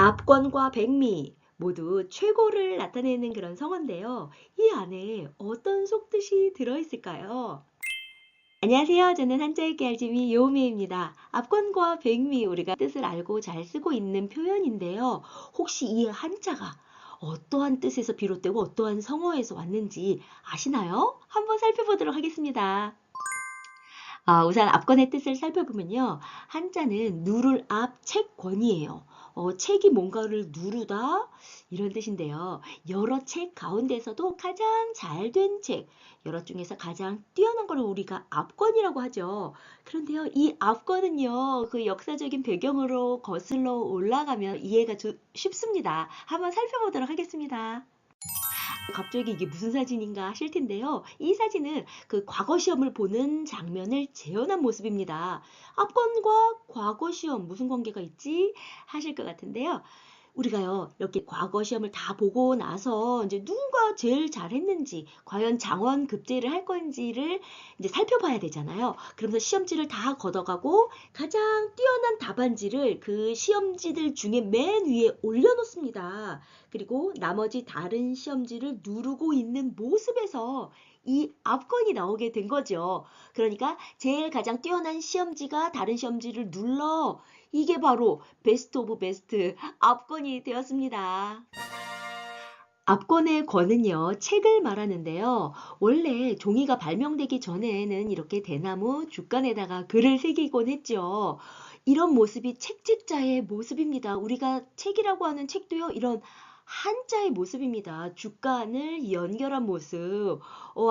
압권과 백미 모두 최고를 나타내는 그런 성어인데요. 이 안에 어떤 속뜻이 들어있을까요? 안녕하세요. 저는 한자 읽기 알림이 요미입니다. 압권과 백미 우리가 뜻을 알고 잘 쓰고 있는 표현인데요. 혹시 이 한자가 어떠한 뜻에서 비롯되고 어떠한 성어에서 왔는지 아시나요? 한번 살펴보도록 하겠습니다. 우선 압권의 뜻을 살펴보면요. 한자는 누를 압 책권이에요. 책이 뭔가를 누르다 이런 뜻인데요. 여러 책 가운데서도 가장 잘 된 책, 여러 중에서 가장 뛰어난 걸 우리가 압권이라고 하죠. 그런데요, 이 압권은요, 그 역사적인 배경으로 거슬러 올라가면 이해가 쉽습니다. 한번 살펴보도록 하겠습니다. 갑자기 이게 무슨 사진인가 하실 텐데요. 이 사진은 그 과거 시험을 보는 장면을 재현한 모습입니다. 압권과 과거 시험 무슨 관계가 있지? 하실 것 같은데요. 우리가요, 이렇게 과거 시험을 다 보고 나서 이제 누가 제일 잘했는지, 과연 장원 급제를 할 건지를 이제 살펴봐야 되잖아요. 그러면서 시험지를 다 걷어가고 가장 뛰어난 답안지를 그 시험지들 중에 맨 위에 올려놓습니다. 그리고 나머지 다른 시험지를 누르고 있는 모습에서 이 압권이 나오게 된 거죠. 그러니까 제일 가장 뛰어난 시험지가 다른 시험지를 눌러 이게 바로 베스트 오브 베스트 압권이 되었습니다. 압권의 권은요, 책을 말하는데요. 원래 종이가 발명되기 전에는 이렇게 대나무 주간에다가 글을 새기곤 했죠. 이런 모습이 책책자의 모습입니다. 우리가 책이라고 하는 책도요, 이런 한자의 모습입니다. 주간을 연결한 모습.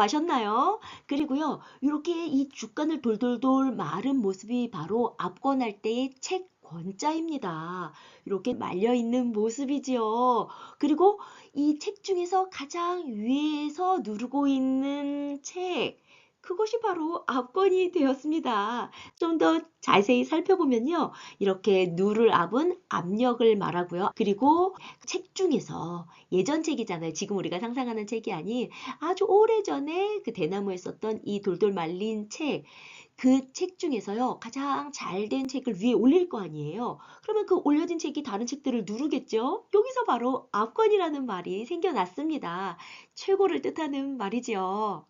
아셨나요? 그리고요, 이렇게 이 주간을 돌돌돌 마른 모습이 바로 압권할 때의 책 권자입니다. 이렇게 말려있는 모습이지요. 그리고 이 책 중에서 가장 위에서 누르고 있는 책, 그것이 바로 압권이 되었습니다. 좀 더 자세히 살펴보면요. 이렇게 누를 압은 압력을 말하고요. 그리고 책 중에서 예전 책이잖아요. 지금 우리가 상상하는 책이 아닌 아주 오래전에 그 대나무에 썼던 이 돌돌 말린 책, 그 책 중에서요, 가장 잘 된 책을 위에 올릴 거 아니에요. 그러면 그 올려진 책이 다른 책들을 누르겠죠? 여기서 바로 압권이라는 말이 생겨났습니다. 최고를 뜻하는 말이지요.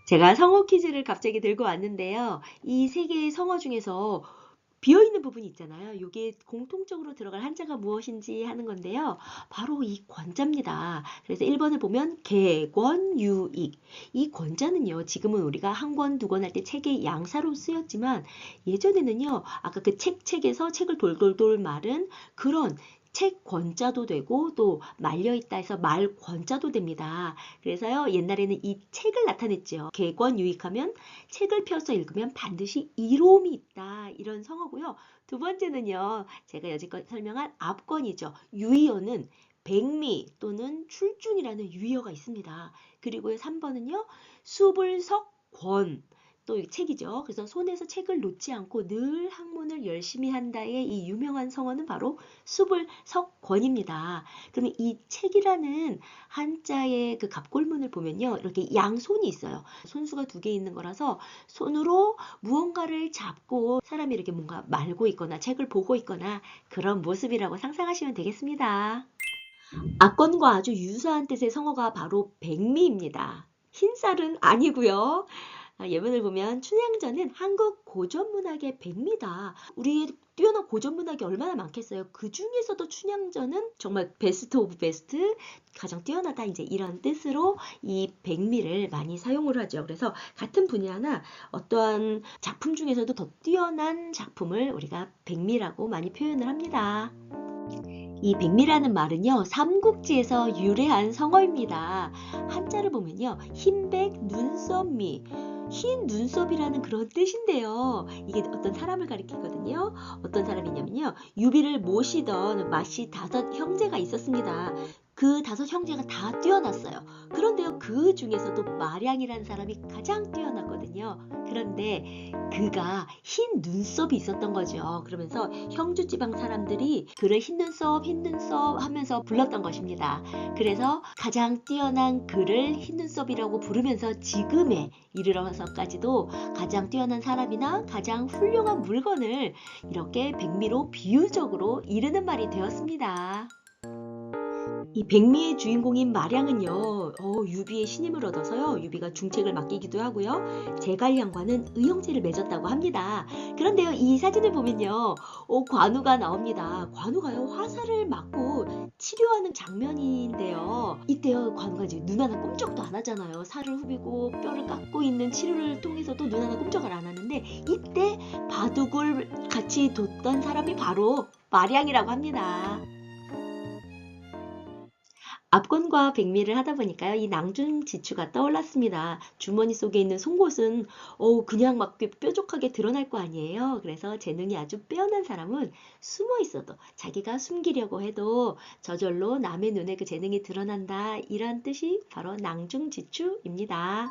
제가 성어 퀴즈를 갑자기 들고 왔는데요. 이 세 개의 성어 중에서 비어있는 부분이 있잖아요. 이게 공통적으로 들어갈 한자가 무엇인지 하는 건데요. 바로 이 권자입니다. 그래서 1번을 보면 개권유익. 이 권자는요. 지금은 우리가 한 권, 두 권 할 때 책의 양사로 쓰였지만 예전에는요. 아까 그 책에서 책을 돌돌돌 말은 그런 책 권자도 되고 또 말려있다 해서 말 권자도 됩니다. 그래서요. 옛날에는 이 책을 나타냈죠. 개권유익하면 책을 펴서 읽으면 반드시 이로움이 있다. 이런 성어고요. 두 번째는요. 제가 여지껏 설명한 압권이죠. 유의어는 백미 또는 출중이라는 유의어가 있습니다. 그리고 3번은요. 수불석권. 또 책이죠. 그래서 손에서 책을 놓지 않고 늘 학문을 열심히 한다의 이 유명한 성어는 바로 수불석권입니다. 그러면 이 책이라는 한자의 그 갑골문을 보면요. 이렇게 양손이 있어요. 손수가 두 개 있는 거라서 손으로 무언가를 잡고 사람이 이렇게 뭔가 말고 있거나 책을 보고 있거나 그런 모습이라고 상상하시면 되겠습니다. 악권과 아주 유사한 뜻의 성어가 바로 백미입니다. 흰쌀은 아니고요. 예문을 보면 춘향전은 한국 고전문학의 백미다. 우리의 뛰어난 고전문학이 얼마나 많겠어요. 그 중에서도 춘향전은 정말 베스트 오브 베스트, 가장 뛰어나다 이제 이런 뜻으로 이 백미를 많이 사용을 하죠. 그래서 같은 분야나 어떠한 작품 중에서도 더 뛰어난 작품을 우리가 백미라고 많이 표현을 합니다. 이 백미라는 말은요, 삼국지에서 유래한 성어입니다. 한자를 보면요, 흰백 눈썹미, 흰 눈썹이라는 그런 뜻인데요. 이게 어떤 사람을 가리키거든요. 어떤 사람이냐면요, 유비를 모시던 마씨 5 형제가 있었습니다. 그 다섯 형제가 다 뛰어났어요. 그런데요, 그 중에서도 마량이라는 사람이 가장 뛰어났거든요. 그런데 그가 흰 눈썹이 있었던 거죠. 그러면서 형주 지방 사람들이 그를 흰 눈썹, 흰 눈썹 하면서 불렀던 것입니다. 그래서 가장 뛰어난 그를 흰 눈썹이라고 부르면서 지금에 이르러서까지도 가장 뛰어난 사람이나 가장 훌륭한 물건을 이렇게 백미로 비유적으로 이르는 말이 되었습니다. 이 백미의 주인공인 마량은요, 유비의 신임을 얻어서요, 유비가 중책을 맡기기도 하고요, 제갈량과는 의형제를 맺었다고 합니다. 그런데요, 이 사진을 보면요, 관우가 나옵니다. 관우가요, 화살을 맞고 치료하는 장면인데요, 이때요, 관우가 이제 눈 하나 꼼짝도 안 하잖아요. 살을 후비고 뼈를 깎고 있는 치료를 통해서도 눈 하나 꼼짝을 안 하는데, 이때 바둑을 같이 뒀던 사람이 바로 마량이라고 합니다. 압권과 백미를 하다 보니까요, 이 낭중지추가 떠올랐습니다. 주머니 속에 있는 송곳은 그냥 막 뾰족하게 드러날 거 아니에요. 그래서 재능이 아주 빼어난 사람은 숨어 있어도 자기가 숨기려고 해도 저절로 남의 눈에 그 재능이 드러난다. 이런 뜻이 바로 낭중지추입니다.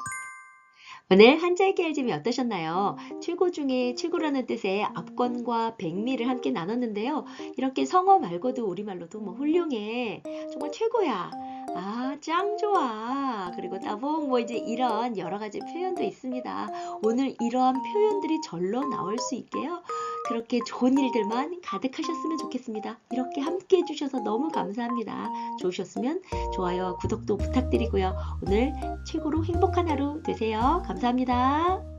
오늘 한자읽기 알림이 어떠셨나요? 최고 중에 최고라는 뜻의 압권과 백미를 함께 나눴는데요. 이렇게 성어 말고도 우리말로도 뭐 훌륭해, 정말 최고야, 아, 짱 좋아, 그리고 따봉, 뭐 이제 이런 여러 가지 표현도 있습니다. 오늘 이러한 표현들이 절로 나올 수 있게요, 그렇게 좋은 일들만 가득하셨으면 좋겠습니다. 이렇게 함께 해주셔서 너무 감사합니다. 좋으셨으면 좋아요와 구독도 부탁드리고요. 오늘 최고로 행복한 하루 되세요. 감사합니다.